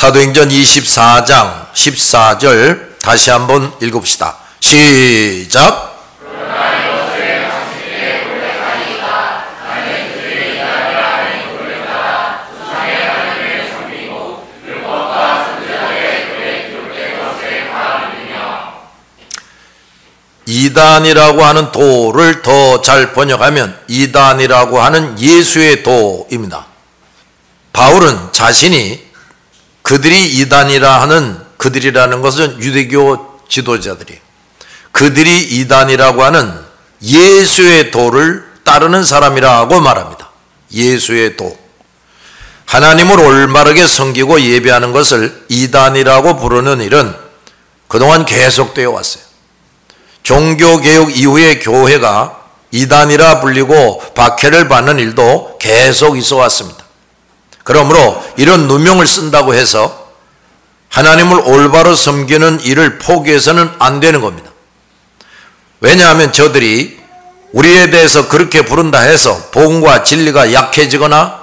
사도행전 24장 14절 다시 한번 읽읍시다. 시작. 이단이라고 하는 도를 더 잘 번역하면 이단이라고 하는 예수의 도입니다. 바울은 자신이 그들이 이단이라 하는, 그들이라는 것은 유대교 지도자들이에요. 그들이 이단이라고 하는 예수의 도를 따르는 사람이라고 말합니다. 예수의 도. 하나님을 올바르게 섬기고 예배하는 것을 이단이라고 부르는 일은 그동안 계속되어 왔어요. 종교개혁 이후에 교회가 이단이라 불리고 박해를 받는 일도 계속 있어 왔습니다. 그러므로 이런 누명을 쓴다고 해서 하나님을 올바로 섬기는 일을 포기해서는 안 되는 겁니다. 왜냐하면 저들이 우리에 대해서 그렇게 부른다 해서 복음과 진리가 약해지거나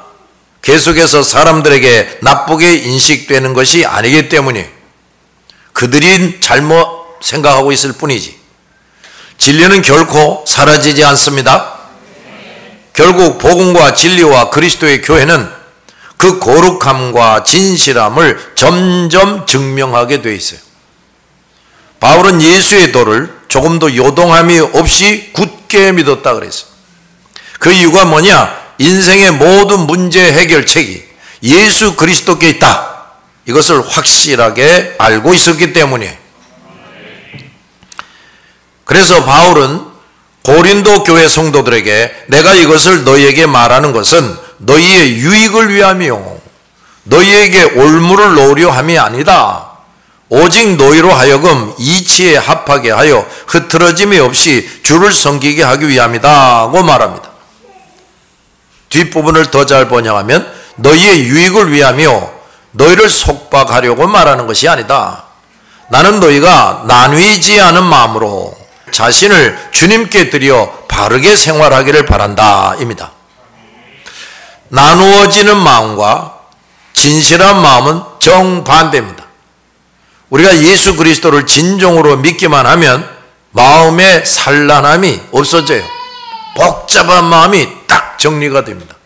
계속해서 사람들에게 나쁘게 인식되는 것이 아니기 때문에 그들이 잘못 생각하고 있을 뿐이지, 진리는 결코 사라지지 않습니다. 결국 복음과 진리와 그리스도의 교회는 그 거룩함과 진실함을 점점 증명하게 돼 있어요. 바울은 예수의 도를 조금도 요동함이 없이 굳게 믿었다 그랬어요. 그 이유가 뭐냐? 인생의 모든 문제 해결책이 예수 그리스도께 있다, 이것을 확실하게 알고 있었기 때문에. 그래서 바울은 고린도 교회 성도들에게 내가 이것을 너희에게 말하는 것은 너희의 유익을 위함이요 너희에게 올무를 놓으려 함이 아니다. 오직 너희로 하여금 이치에 합하게 하여 흐트러짐이 없이 주를 섬기게 하기 위함이다 고 말합니다. 뒷부분을 더 잘 번역하면 너희의 유익을 위하며 너희를 속박하려고 말하는 것이 아니다. 나는 너희가 나뉘지 않은 마음으로 자신을 주님께 드려 바르게 생활하기를 바란다 입니다. 나누어지는 마음과 진실한 마음은 정반대입니다. 우리가 예수 그리스도를 진정으로 믿기만 하면 마음의 산란함이 없어져요. 복잡한 마음이 딱 정리가 됩니다.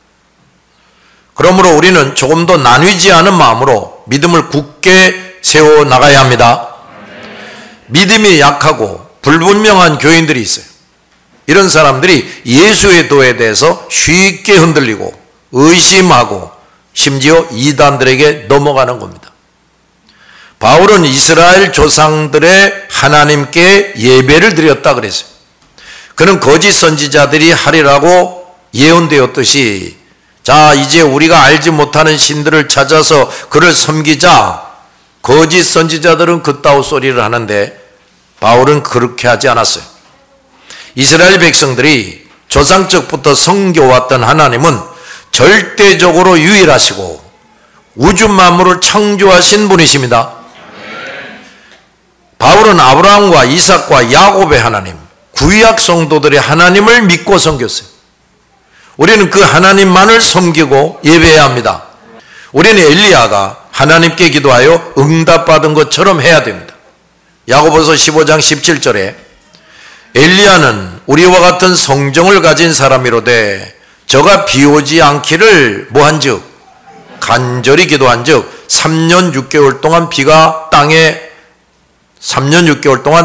그러므로 우리는 조금 더 나뉘지 않은 마음으로 믿음을 굳게 세워나가야 합니다. 믿음이 약하고 불분명한 교인들이 있어요. 이런 사람들이 예수의 도에 대해서 쉽게 흔들리고 의심하고 심지어 이단들에게 넘어가는 겁니다. 바울은 이스라엘 조상들의 하나님께 예배를 드렸다 그랬어요. 그는 거짓 선지자들이 하리라고 예언되었듯이, 자 이제 우리가 알지 못하는 신들을 찾아서 그를 섬기자, 거짓 선지자들은 그따위 소리를 하는데 바울은 그렇게 하지 않았어요. 이스라엘 백성들이 조상적부터 섬겨왔던 하나님은 절대적으로 유일하시고 우주 만물을 창조하신 분이십니다. 바울은 아브라함과 이삭과 야곱의 하나님, 구약 성도들의 하나님을 믿고 섬겼어요. 우리는 그 하나님만을 섬기고 예배해야 합니다. 우리는 엘리야가 하나님께 기도하여 응답받은 것처럼 해야 됩니다. 야고보서 15장 17절에 엘리야는 우리와 같은 성정을 가진 사람이로되 저가 비오지 않기를 뭐한즉 간절히 기도한즉 3년 6개월 동안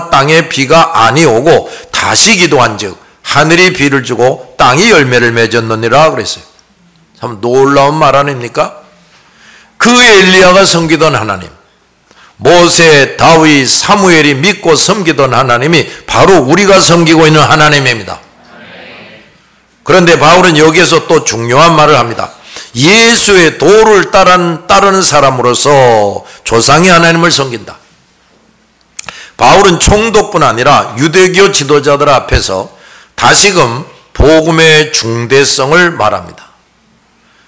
땅에 비가 아니 오고 다시 기도한즉 하늘이 비를 주고 땅이 열매를 맺었느니라 그랬어요. 참 놀라운 말 아닙니까? 그 엘리야가 섬기던 하나님, 모세, 다윗, 사무엘이 믿고 섬기던 하나님이 바로 우리가 섬기고 있는 하나님입니다. 그런데 바울은 여기에서 또 중요한 말을 합니다. 예수의 도를 따르는 사람으로서 조상의 하나님을 섬긴다. 바울은 총독뿐 아니라 유대교 지도자들 앞에서 다시금 복음의 중대성을 말합니다.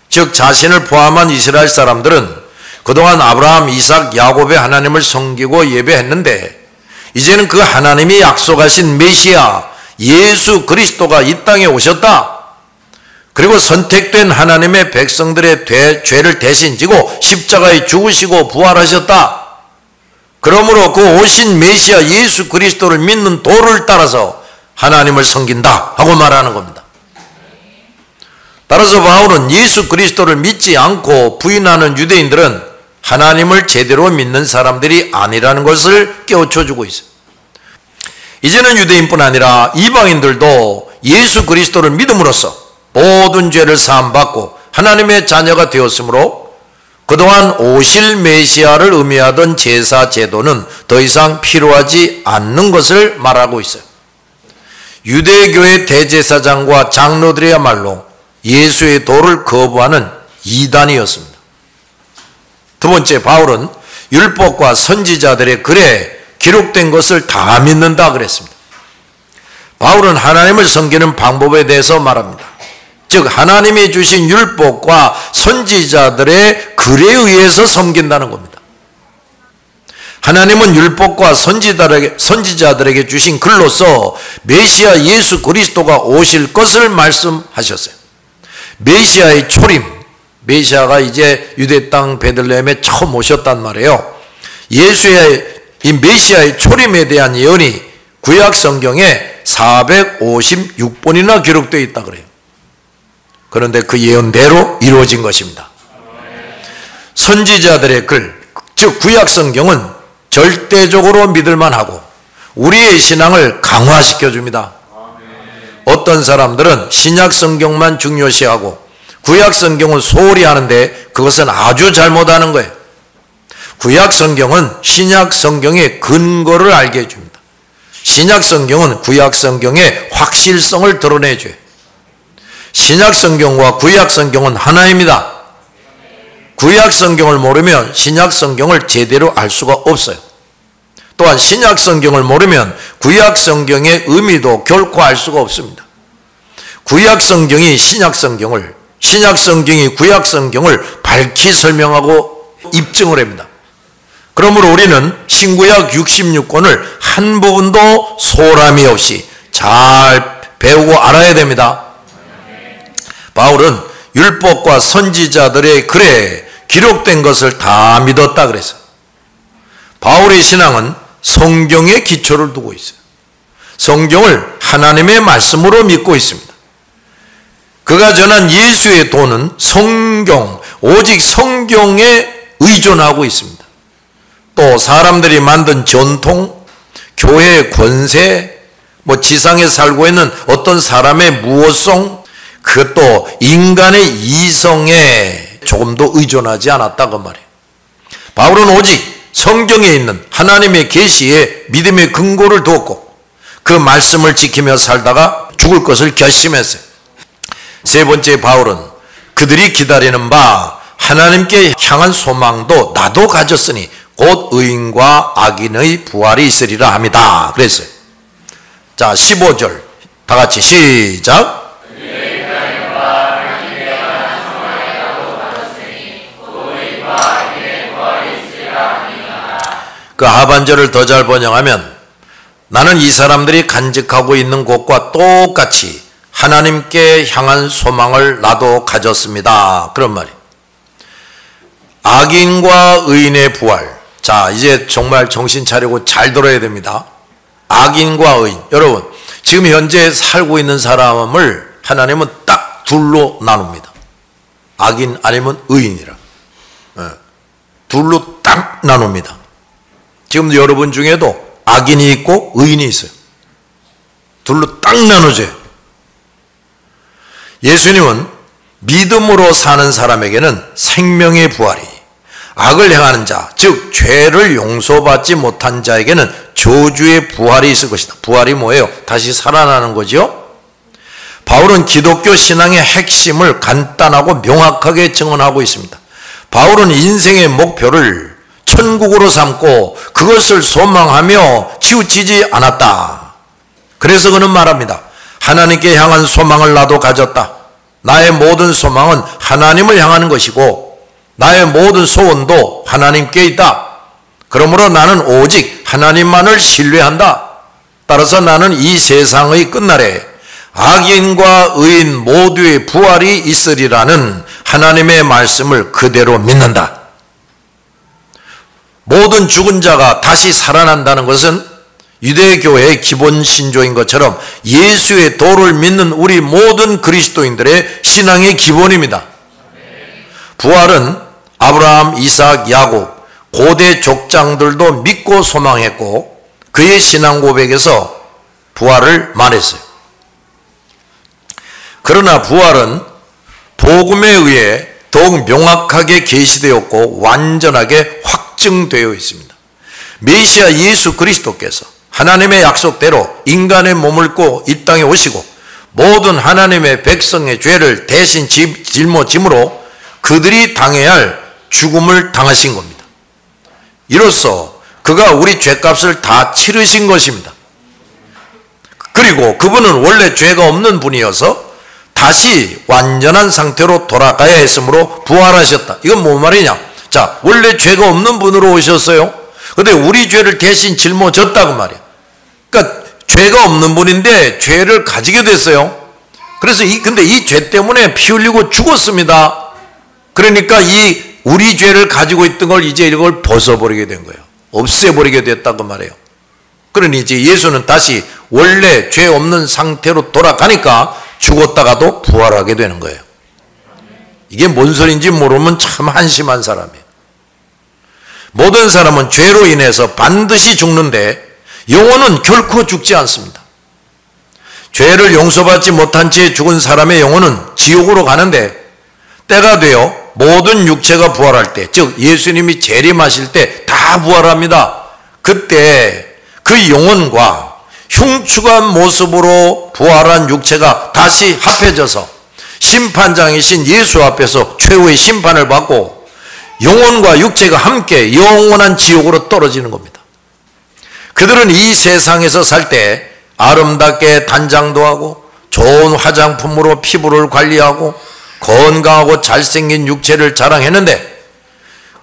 즉 자신을 포함한 이스라엘 사람들은 그동안 아브라함, 이삭, 야곱의 하나님을 섬기고 예배했는데 이제는 그 하나님이 약속하신 메시아 예수 그리스도가 이 땅에 오셨다. 그리고 선택된 하나님의 백성들의 죄를 대신 지고 십자가에 죽으시고 부활하셨다. 그러므로 그 오신 메시아 예수 그리스도를 믿는 도를 따라서 하나님을 섬긴다 하고 말하는 겁니다. 따라서 바울은 예수 그리스도를 믿지 않고 부인하는 유대인들은 하나님을 제대로 믿는 사람들이 아니라는 것을 깨우쳐주고 있어요. 이제는 유대인뿐 아니라 이방인들도 예수 그리스도를 믿음으로써 모든 죄를 사함받고 하나님의 자녀가 되었으므로 그동안 오실 메시아를 의미하던 제사 제도는 더 이상 필요하지 않는 것을 말하고 있어요. 유대교의 대제사장과 장로들이야말로 예수의 도를 거부하는 이단이었습니다. 두 번째, 바울은 율법과 선지자들의 글에 기록된 것을 다 믿는다 그랬습니다. 바울은 하나님을 섬기는 방법에 대해서 말합니다. 즉 하나님이 주신 율법과 선지자들의 글에 의해서 섬긴다는 겁니다. 하나님은 율법과 선지자들에게 주신 글로서 메시아 예수 그리스도가 오실 것을 말씀하셨어요. 메시아의 초림, 메시아가 이제 유대 땅 베들레헴에 처음 오셨단 말이에요. 이 메시아의 초림에 대한 예언이 구약 성경에 456번이나 기록되어 있다 그래요. 그런데 그 예언대로 이루어진 것입니다. 선지자들의 글, 즉 구약 성경은 절대적으로 믿을만 하고 우리의 신앙을 강화시켜 줍니다. 어떤 사람들은 신약 성경만 중요시하고 구약 성경은 소홀히 하는데 그것은 아주 잘못하는 거예요. 구약 성경은 신약 성경의 근거를 알게 해줍니다. 신약 성경은 구약 성경의 확실성을 드러내줘요. 신약 성경과 구약 성경은 하나입니다. 구약 성경을 모르면 신약 성경을 제대로 알 수가 없어요. 또한 신약 성경을 모르면 구약 성경의 의미도 결코 알 수가 없습니다. 구약 성경이 신약 성경을, 신약 성경이 구약 성경을 밝히 설명하고 입증을 합니다. 그러므로 우리는 신구약 66권을 한 부분도 소홀함이 없이 잘 배우고 알아야 됩니다. 바울은 율법과 선지자들의 글에 기록된 것을 다 믿었다 그랬어요. 바울의 신앙은 성경에 기초를 두고 있어요. 성경을 하나님의 말씀으로 믿고 있습니다. 그가 전한 예수의 도는 성경, 오직 성경에 의존하고 있습니다. 또 사람들이 만든 전통, 교회의 권세, 지상에 살고 있는 어떤 사람의 무호성, 그것도 인간의 이성에 조금도 의존하지 않았다 그 말이에요. 바울은 오직 성경에 있는 하나님의 계시에 믿음의 근거를 두었고 그 말씀을 지키며 살다가 죽을 것을 결심했어요. 세 번째, 바울은 그들이 기다리는 바 하나님께 향한 소망도 나도 가졌으니 곧 의인과 악인의 부활이 있으리라 합니다. 그랬어요. 자, 15절 다 같이 시작. 그 하반절을 더 잘 번역하면 나는 이 사람들이 간직하고 있는 것과 똑같이 하나님께 향한 소망을 나도 가졌습니다. 그런 말이에요. 악인과 의인의 부활. 자, 이제 정말 정신 차리고 잘 들어야 됩니다. 악인과 의인. 여러분, 지금 현재 살고 있는 사람을 하나님은 딱 둘로 나눕니다. 악인 아니면 의인이라. 둘로 딱 나눕니다. 지금 여러분 중에도 악인이 있고 의인이 있어요. 둘로 딱 나눠져요. 예수님은 믿음으로 사는 사람에게는 생명의 부활이, 악을 행하는 자, 즉 죄를 용서받지 못한 자에게는 저주의 부활이 있을 것이다. 부활이 뭐예요? 다시 살아나는 거죠. 바울은 기독교 신앙의 핵심을 간단하고 명확하게 증언하고 있습니다. 바울은 인생의 목표를 천국으로 삼고 그것을 소망하며 치우치지 않았다. 그래서 그는 말합니다. 하나님께 향한 소망을 나도 가졌다. 나의 모든 소망은 하나님을 향하는 것이고 나의 모든 소원도 하나님께 있다. 그러므로 나는 오직 하나님만을 신뢰한다. 따라서 나는 이 세상의 끝날에 악인과 의인 모두의 부활이 있으리라는 하나님의 말씀을 그대로 믿는다. 모든 죽은 자가 다시 살아난다는 것은 유대교회의 기본 신조인 것처럼 예수의 도를 믿는 우리 모든 그리스도인들의 신앙의 기본입니다. 부활은 아브라함, 이삭, 야곱, 고대 족장들도 믿고 소망했고 그의 신앙 고백에서 부활을 말했어요. 그러나 부활은 복음에 의해 더욱 명확하게 계시되었고 완전하게 확증되어 있습니다. 메시아 예수 그리스도께서 하나님의 약속대로 인간의 몸을 입고 이 땅에 오시고 모든 하나님의 백성의 죄를 대신 짊어짐으로 그들이 당해야 할 죽음을 당하신 겁니다. 이로써 그가 우리 죄값을 다 치르신 것입니다. 그리고 그분은 원래 죄가 없는 분이어서 다시 완전한 상태로 돌아가야 했으므로 부활하셨다. 이건 뭔 말이냐? 자, 원래 죄가 없는 분으로 오셨어요. 근데 우리 죄를 대신 짊어졌다고 말이야. 그러니까 죄가 없는 분인데 죄를 가지게 됐어요. 그래서 근데 이 죄 때문에 피 흘리고 죽었습니다. 그러니까 이 우리 죄를 가지고 있던 걸 이제 이걸 벗어버리게 된 거예요. 없애버리게 됐다고 말해요. 그러니 이제 예수는 다시 원래 죄 없는 상태로 돌아가니까 죽었다가도 부활하게 되는 거예요. 이게 뭔 소리인지 모르면 참 한심한 사람이에요. 모든 사람은 죄로 인해서 반드시 죽는데 영혼은 결코 죽지 않습니다. 죄를 용서받지 못한 채 죽은 사람의 영혼은 지옥으로 가는데 때가 되어 모든 육체가 부활할 때, 즉 예수님이 재림하실 때 다 부활합니다. 그때 그 영혼과 흉측한 모습으로 부활한 육체가 다시 합해져서 심판장이신 예수 앞에서 최후의 심판을 받고 영혼과 육체가 함께 영원한 지옥으로 떨어지는 겁니다. 그들은 이 세상에서 살 때 아름답게 단장도 하고 좋은 화장품으로 피부를 관리하고 건강하고 잘생긴 육체를 자랑했는데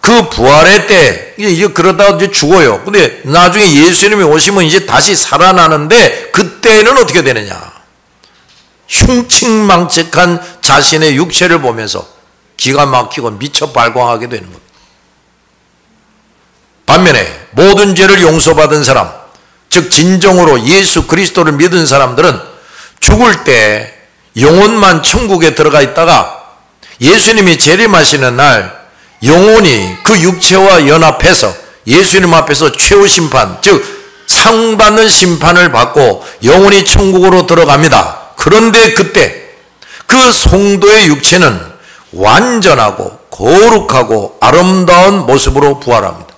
그 부활의 때 이제 그러다가 이제 죽어요. 근데 나중에 예수님이 오시면 이제 다시 살아나는데 그때는 어떻게 되느냐? 흉측망측한 자신의 육체를 보면서 기가 막히고 미쳐 발광하게 되는 겁니다. 반면에 모든 죄를 용서받은 사람, 즉 진정으로 예수 그리스도를 믿은 사람들은 죽을 때 영혼만 천국에 들어가 있다가 예수님이 재림하시는 날 영혼이 그 육체와 연합해서 예수님 앞에서 최후 심판, 즉 상받는 심판을 받고 영혼이 천국으로 들어갑니다. 그런데 그때 그 성도의 육체는 완전하고 거룩하고 아름다운 모습으로 부활합니다.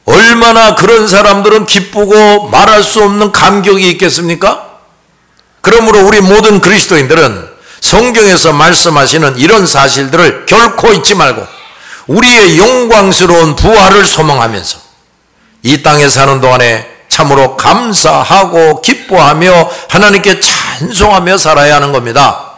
얼마나 그런 사람들은 기쁘고 말할 수 없는 감격이 있겠습니까? 그러므로 우리 모든 그리스도인들은 성경에서 말씀하시는 이런 사실들을 결코 잊지 말고 우리의 영광스러운 부활을 소망하면서 이 땅에 사는 동안에 참으로 감사하고 기뻐하며 하나님께 찬송하며 살아야 하는 겁니다.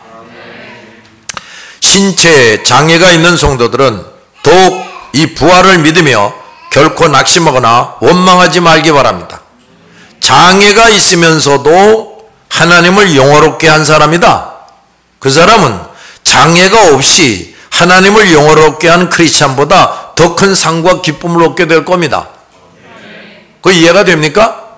신체에 장애가 있는 성도들은 더욱 이 부활을 믿으며 결코 낙심하거나 원망하지 말기 바랍니다. 장애가 있으면서도 하나님을 영화롭게 한 사람이다. 그 사람은 장애가 없이 하나님을 영화롭게 한 크리스찬보다 더 큰 상과 기쁨을 얻게 될 겁니다. 그 이해가 됩니까?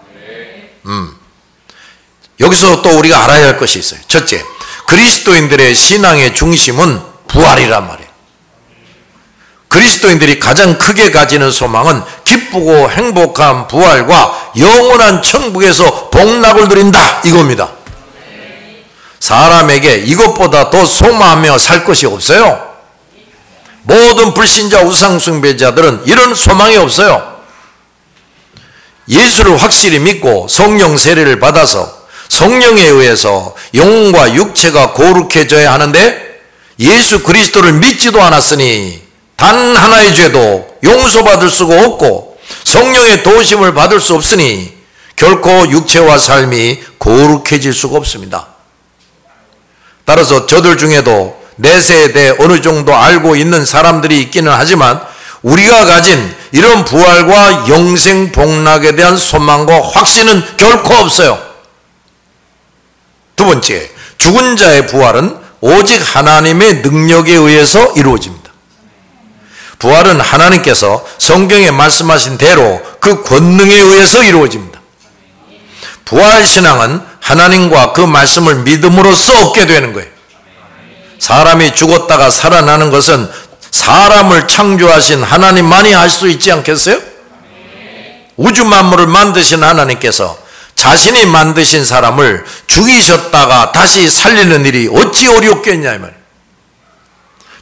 여기서 또 우리가 알아야 할 것이 있어요. 첫째, 그리스도인들의 신앙의 중심은 부활이란 말이에요. 그리스도인들이 가장 크게 가지는 소망은 기쁘고 행복한 부활과 영원한 천국에서 복락을 누린다 이겁니다. 사람에게 이것보다 더 소망하며 살 것이 없어요. 모든 불신자 우상숭배자들은 이런 소망이 없어요. 예수를 확실히 믿고 성령 세례를 받아서 성령에 의해서 영혼과 육체가 거룩해져야 하는데 예수 그리스도를 믿지도 않았으니 단 하나의 죄도 용서받을 수가 없고 성령의 도우심을 받을 수 없으니 결코 육체와 삶이 거룩해질 수가 없습니다. 따라서 저들 중에도 내세에 대해 어느 정도 알고 있는 사람들이 있기는 하지만 우리가 가진 이런 부활과 영생 복락에 대한 소망과 확신은 결코 없어요. 두 번째, 죽은 자의 부활은 오직 하나님의 능력에 의해서 이루어집니다. 부활은 하나님께서 성경에 말씀하신 대로 그 권능에 의해서 이루어집니다. 부활신앙은 하나님과 그 말씀을 믿음으로써 얻게 되는 거예요. 사람이 죽었다가 살아나는 것은 사람을 창조하신 하나님만이 할 수 있지 않겠어요? 우주 만물을 만드신 하나님께서 자신이 만드신 사람을 죽이셨다가 다시 살리는 일이 어찌 어렵겠냐 이 말이에요.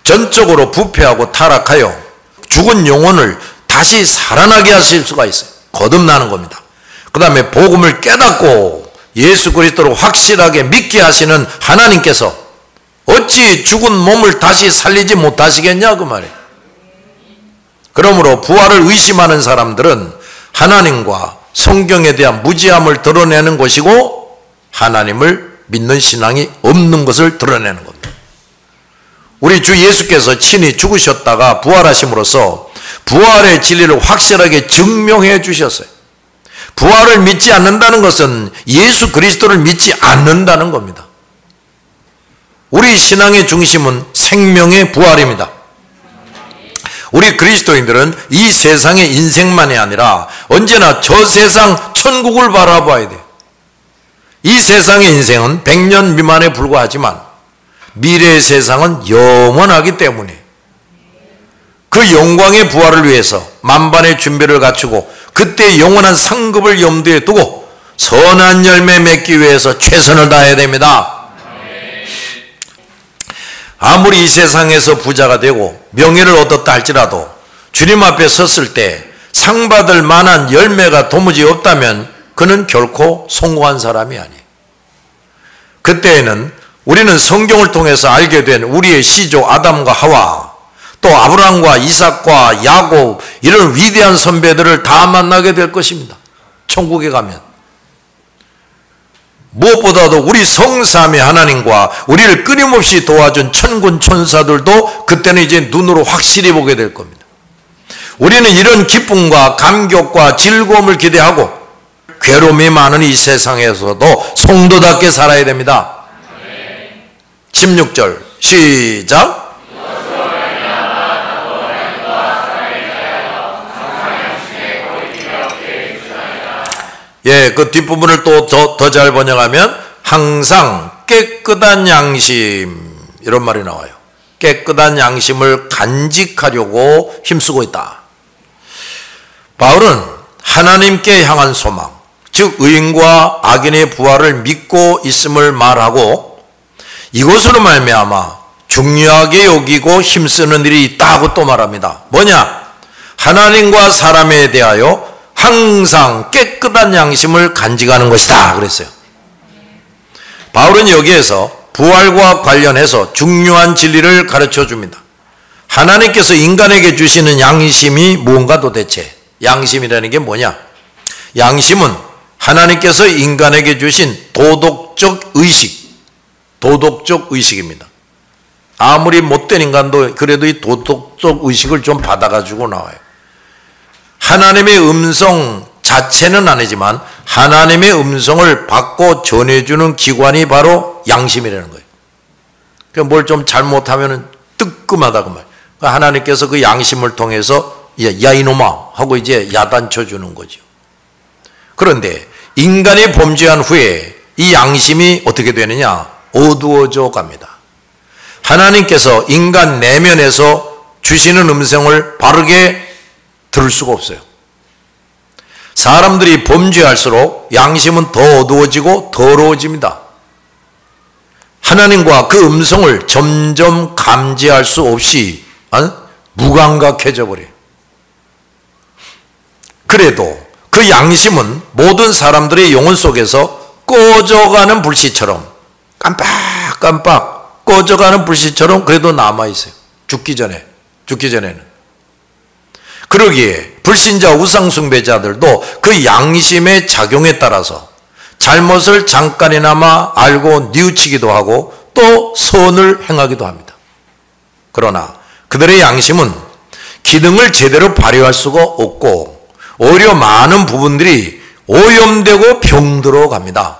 전적으로 부패하고 타락하여 죽은 영혼을 다시 살아나게 하실 수가 있어요. 거듭나는 겁니다. 그 다음에 복음을 깨닫고 예수 그리스도를 확실하게 믿게 하시는 하나님께서 어찌 죽은 몸을 다시 살리지 못하시겠냐 그 말이에요. 그러므로 부활을 의심하는 사람들은 하나님과 성경에 대한 무지함을 드러내는 것이고 하나님을 믿는 신앙이 없는 것을 드러내는 겁니다. 우리 주 예수께서 친히 죽으셨다가 부활하심으로써 부활의 진리를 확실하게 증명해 주셨어요. 부활을 믿지 않는다는 것은 예수 그리스도를 믿지 않는다는 겁니다. 우리 신앙의 중심은 생명의 부활입니다. 우리 그리스도인들은 이 세상의 인생만이 아니라 언제나 저 세상 천국을 바라봐야 돼요. 이 세상의 인생은 100년 미만에 불과하지만 미래의 세상은 영원하기 때문에 그 영광의 부활을 위해서 만반의 준비를 갖추고 그때 영원한 상급을 염두에 두고 선한 열매 맺기 위해서 최선을 다해야 됩니다. 아무리 이 세상에서 부자가 되고 명예를 얻었다 할지라도 주님 앞에 섰을 때 상 받을 만한 열매가 도무지 없다면 그는 결코 성공한 사람이 아니에요. 그때에는 우리는 성경을 통해서 알게 된 우리의 시조 아담과 하와, 또 아브라함과 이삭과 야곱, 이런 위대한 선배들을 다 만나게 될 것입니다. 천국에 가면. 무엇보다도 우리 성삼위 하나님과 우리를 끊임없이 도와준 천군 천사들도 그때는 이제 눈으로 확실히 보게 될 겁니다. 우리는 이런 기쁨과 감격과 즐거움을 기대하고 괴로움이 많은 이 세상에서도 성도답게 살아야 됩니다. 16절 시작. 예, 그 뒷부분을 또 더 잘 번역하면 항상 깨끗한 양심, 이런 말이 나와요. 깨끗한 양심을 간직하려고 힘쓰고 있다. 바울은 하나님께 향한 소망, 즉 의인과 악인의 부활을 믿고 있음을 말하고 이것으로 말미암아 중요하게 여기고 힘쓰는 일이 있다고 또 말합니다. 뭐냐? 하나님과 사람에 대하여 항상 깨끗한 양심을 간직하는 것이다 그랬어요. 바울은 여기에서 부활과 관련해서 중요한 진리를 가르쳐 줍니다. 하나님께서 인간에게 주시는 양심이 무언가 도대체? 양심이라는 게 뭐냐? 양심은 하나님께서 인간에게 주신 도덕적 의식입니다. 아무리 못된 인간도 그래도 이 도덕적 의식을 좀 받아가지고 나와요. 하나님의 음성 자체는 아니지만 하나님의 음성을 받고 전해주는 기관이 바로 양심이라는 거예요. 그러니까 뭘 좀 잘못하면 뜨끔하다 그 말. 그러니까 하나님께서 그 양심을 통해서 야 이놈아 하고 이제 야단쳐 주는 거죠. 그런데 인간이 범죄한 후에 이 양심이 어떻게 되느냐? 어두워져 갑니다. 하나님께서 인간 내면에서 주시는 음성을 바르게 들을 수가 없어요. 사람들이 범죄할수록 양심은 더 어두워지고 더러워집니다. 하나님과 그 음성을 점점 감지할 수 없이 무감각해져 버려요. 그래도 그 양심은 모든 사람들의 영혼 속에서 꺼져가는 불씨처럼 깜빡깜빡 꺼져가는 불씨처럼 그래도 남아있어요. 죽기 전에는. 그러기에 불신자 우상숭배자들도 그 양심의 작용에 따라서 잘못을 잠깐이나마 알고 뉘우치기도 하고 또 선을 행하기도 합니다. 그러나 그들의 양심은 기능을 제대로 발휘할 수가 없고 오히려 많은 부분들이 오염되고 병들어 갑니다.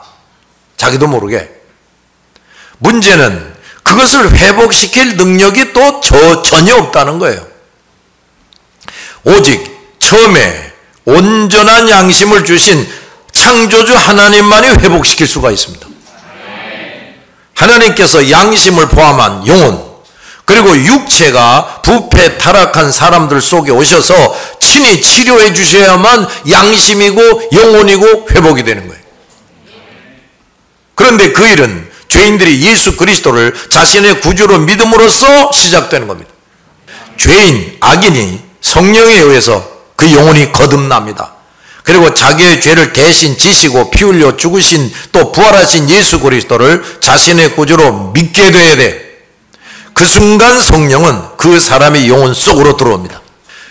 자기도 모르게. 문제는 그것을 회복시킬 능력이 또 전혀 없다는 거예요. 오직 처음에 온전한 양심을 주신 창조주 하나님만이 회복시킬 수가 있습니다. 하나님께서 양심을 포함한 영혼 그리고 육체가 부패 타락한 사람들 속에 오셔서 친히 치료해 주셔야만 양심이고 영혼이고 회복이 되는 거예요. 그런데 그 일은 죄인들이 예수 그리스도를 자신의 구주로 믿음으로써 시작되는 겁니다. 죄인, 악인이 성령에 의해서 그 영혼이 거듭납니다. 그리고 자기의 죄를 대신 지시고 피 흘려 죽으신 또 부활하신 예수 그리스도를 자신의 구주로 믿게 돼야 돼. 그 순간 성령은 그 사람의 영혼 속으로 들어옵니다.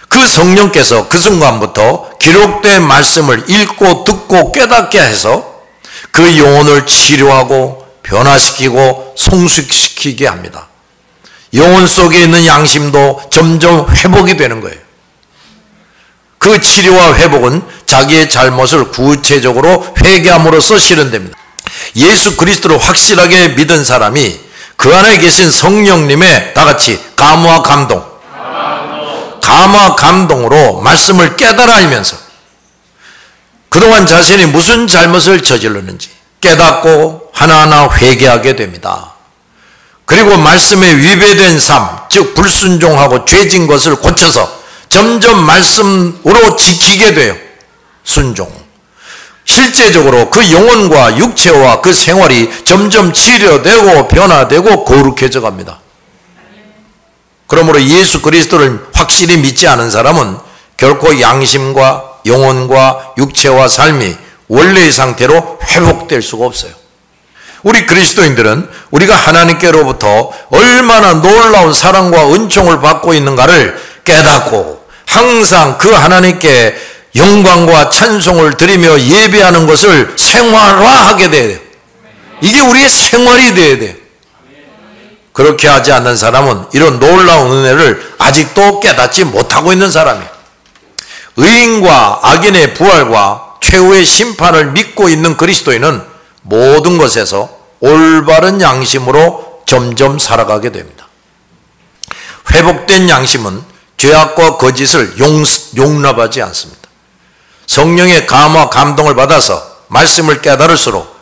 그 성령께서 그 순간부터 기록된 말씀을 읽고 듣고 깨닫게 해서 그 영혼을 치료하고 변화시키고 성숙시키게 합니다. 영혼 속에 있는 양심도 점점 회복이 되는 거예요. 그 치료와 회복은 자기의 잘못을 구체적으로 회개함으로써 실현됩니다. 예수 그리스도를 확실하게 믿은 사람이 그 안에 계신 성령님의 다같이 감화와 감동으로 말씀을 깨달아 알면서 그동안 자신이 무슨 잘못을 저질렀는지 깨닫고 하나하나 회개하게 됩니다. 그리고 말씀에 위배된 삶, 즉 불순종하고 죄진 것을 고쳐서 점점 말씀으로 지키게 돼요. 순종. 실제적으로 그 영혼과 육체와 그 생활이 점점 치료되고 변화되고 거룩해져 갑니다. 그러므로 예수 그리스도를 확실히 믿지 않은 사람은 결코 양심과 영혼과 육체와 삶이 원래의 상태로 회복될 수가 없어요. 우리 그리스도인들은 우리가 하나님께로부터 얼마나 놀라운 사랑과 은총을 받고 있는가를 깨닫고 항상 그 하나님께 영광과 찬송을 드리며 예배하는 것을 생활화하게 돼야 돼요. 이게 우리의 생활이 돼야 돼요. 그렇게 하지 않는 사람은 이런 놀라운 은혜를 아직도 깨닫지 못하고 있는 사람이에요. 의인과 악인의 부활과 최후의 심판을 믿고 있는 그리스도인은 모든 것에서 올바른 양심으로 점점 살아가게 됩니다. 회복된 양심은 죄악과 거짓을 용납하지 않습니다. 성령의 감화 감동을 받아서 말씀을 깨달을수록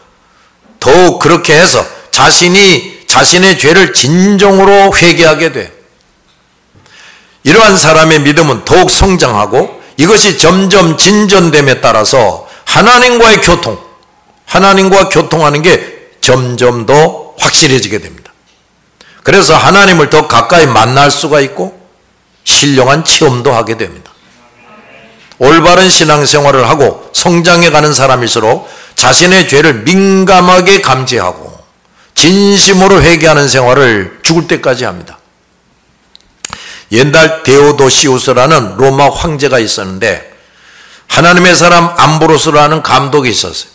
더욱 그렇게 해서 자신의 죄를 진정으로 회개하게 돼요. 이러한 사람의 믿음은 더욱 성장하고 이것이 점점 진전됨에 따라서 하나님과 교통하는 게 점점 더 확실해지게 됩니다. 그래서 하나님을 더 가까이 만날 수가 있고 신령한 체험도 하게 됩니다. 올바른 신앙생활을 하고 성장해가는 사람일수록 자신의 죄를 민감하게 감지하고 진심으로 회개하는 생활을 죽을 때까지 합니다. 옛날 데오도시우스라는 로마 황제가 있었는데 하나님의 사람 암브로스라는 감독이 있었어요.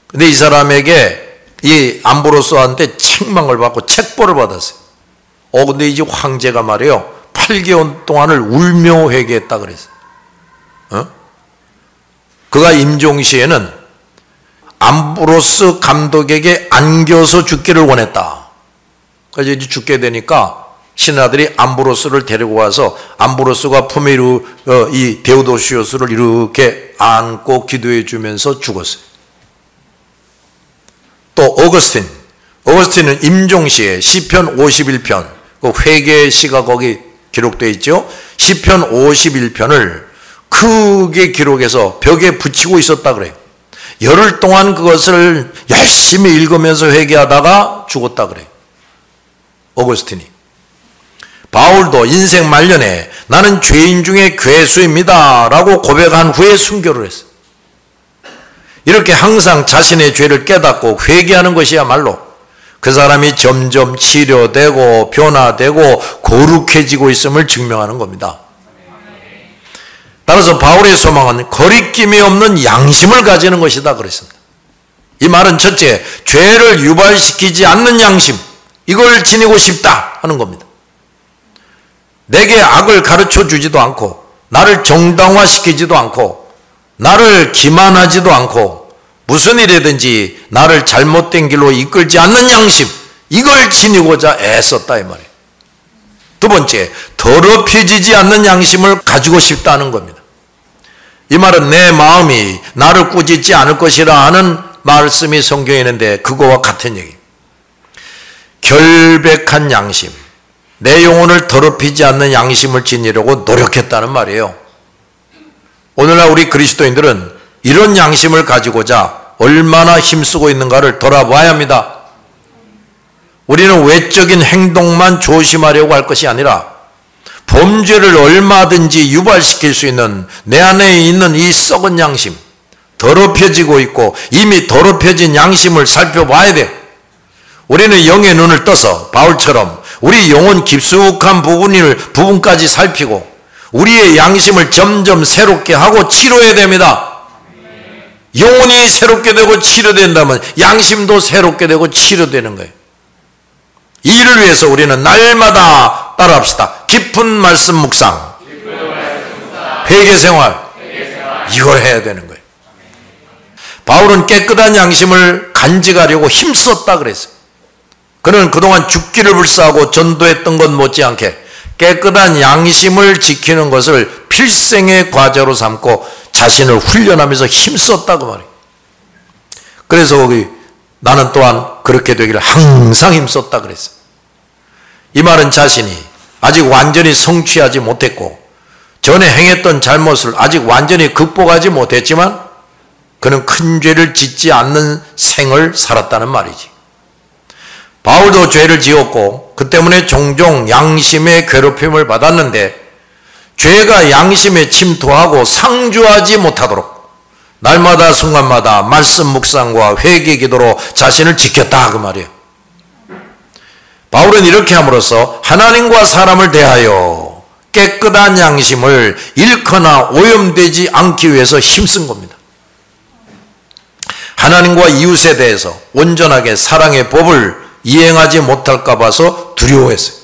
근데 이 사람에게 이 암브로스한테 책망을 받고 책벌을 받았어요. 근데 이제 황제가 말이에요. 8개월 동안을 울며 회개했다 그랬어요. 그가 임종시에는 암브로스 감독에게 안겨서 죽기를 원했다. 그래서 이제 죽게 되니까 신하들이 암브로스를 데리고 와서 암브로스가 품에 이 데오도시우스를 이렇게 안고 기도해 주면서 죽었어요. 또 어거스틴은 임종시에 시편 51편 그 회개의 시가 거기 기록되어 있죠. 시편 51편을 크게 기록해서 벽에 붙이고 있었다 그래요. 열흘 동안 그것을 열심히 읽으면서 회개하다가 죽었다 그래요. 어거스틴이. 바울도 인생 말년에 나는 죄인 중에 괴수입니다 라고 고백한 후에 순교를 했어요. 이렇게 항상 자신의 죄를 깨닫고 회개하는 것이야말로 그 사람이 점점 치료되고 변화되고 거룩해지고 있음을 증명하는 겁니다. 따라서 바울의 소망은 거리낌이 없는 양심을 가지는 것이다 그랬습니다. 이 말은 첫째, 죄를 유발시키지 않는 양심, 이걸 지니고 싶다 하는 겁니다. 내게 악을 가르쳐 주지도 않고 나를 정당화시키지도 않고 나를 기만하지도 않고 무슨 일이든지 나를 잘못된 길로 이끌지 않는 양심, 이걸 지니고자 애썼다 이 말이에요. 두 번째, 더럽혀지지 않는 양심을 가지고 싶다는 겁니다. 이 말은 내 마음이 나를 꾸짖지 않을 것이라 하는 말씀이 성경에 있는데 그거와 같은 얘기예요. 결백한 양심, 내 영혼을 더럽히지 않는 양심을 지니려고 노력했다는 말이에요. 오늘날 우리 그리스도인들은 이런 양심을 가지고자 얼마나 힘쓰고 있는가를 돌아봐야 합니다. 우리는 외적인 행동만 조심하려고 할 것이 아니라 범죄를 얼마든지 유발시킬 수 있는 내 안에 있는 이 썩은 양심, 더럽혀지고 있고 이미 더럽혀진 양심을 살펴봐야 돼요. 우리는 영의 눈을 떠서 바울처럼 우리 영혼 깊숙한 부분까지 살피고 우리의 양심을 점점 새롭게 하고 치료해야 됩니다. 영혼이 새롭게 되고 치료된다면 양심도 새롭게 되고 치료되는 거예요. 이 일을 위해서 우리는 날마다 따라합시다. 깊은 말씀 묵상, 회개생활, 이걸 해야 되는 거예요. 바울은 깨끗한 양심을 간직하려고 힘썼다 그랬어요. 그는 그동안 죽기를 불사하고 전도했던 것 못지않게 깨끗한 양심을 지키는 것을 필생의 과제로 삼고 자신을 훈련하면서 힘썼다고 말이에요. 그래서 거기 나는 또한 그렇게 되기를 항상 힘썼다 그랬어요. 이 말은 자신이 아직 완전히 성취하지 못했고 전에 행했던 잘못을 아직 완전히 극복하지 못했지만 그는 큰 죄를 짓지 않는 생을 살았다는 말이지. 바울도 죄를 지었고 그 때문에 종종 양심의 괴롭힘을 받았는데 죄가 양심에 침투하고 상주하지 못하도록 날마다 순간마다 말씀 묵상과 회개 기도로 자신을 지켰다 그 말이에요. 바울은 이렇게 함으로써 하나님과 사람을 대하여 깨끗한 양심을 잃거나 오염되지 않기 위해서 힘쓴 겁니다. 하나님과 이웃에 대해서 온전하게 사랑의 법을 이행하지 못할까 봐서 두려워했어요.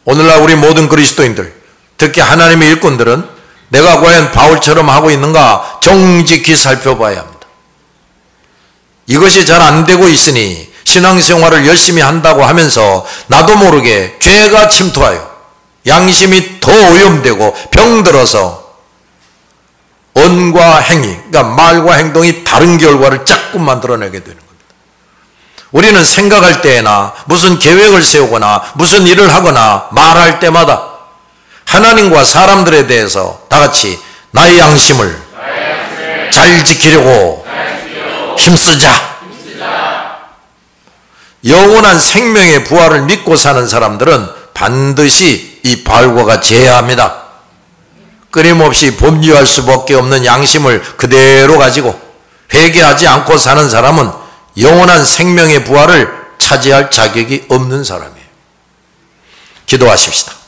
오늘날 우리 모든 그리스도인들, 특히 하나님의 일꾼들은 내가 과연 바울처럼 하고 있는가 정직히 살펴봐야 합니다. 이것이 잘 안 되고 있으니 신앙생활을 열심히 한다고 하면서 나도 모르게 죄가 침투하여 양심이 더 오염되고 병들어서 언과 행위, 그러니까 말과 행동이 다른 결과를 자꾸 만들어내게 되는 겁니다. 우리는 생각할 때나 무슨 계획을 세우거나 무슨 일을 하거나 말할 때마다 하나님과 사람들에 대해서 다 같이 나의 양심을 잘 지키려고 힘쓰자. 영원한 생명의 부활을 믿고 사는 사람들은 반드시 이 바울과 같이 해야 합니다. 끊임없이 범죄할 수밖에 없는 양심을 그대로 가지고 회개하지 않고 사는 사람은 영원한 생명의 부활을 차지할 자격이 없는 사람이에요. 기도하십시다.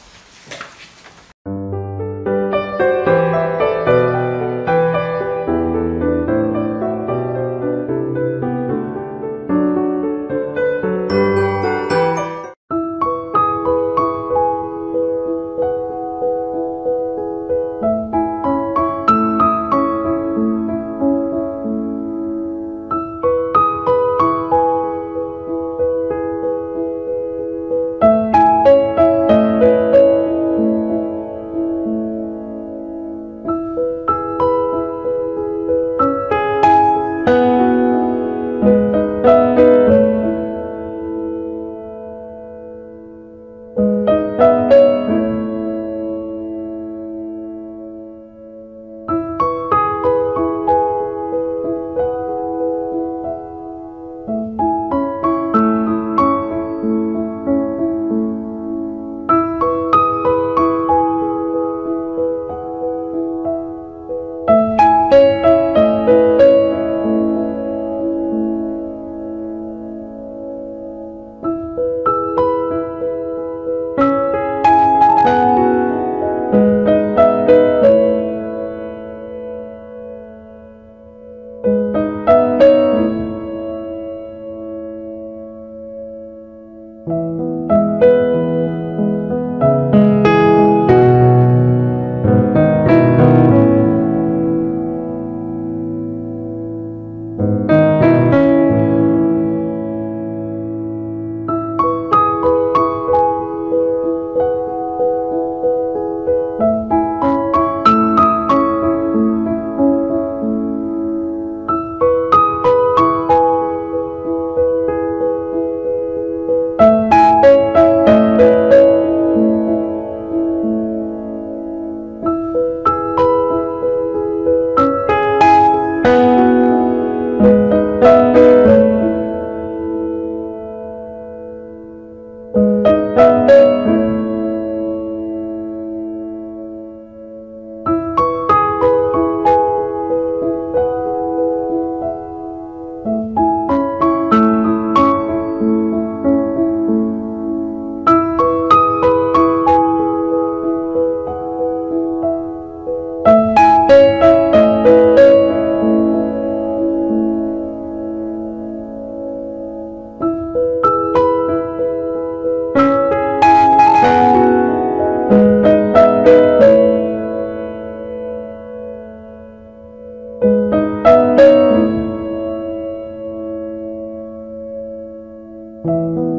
주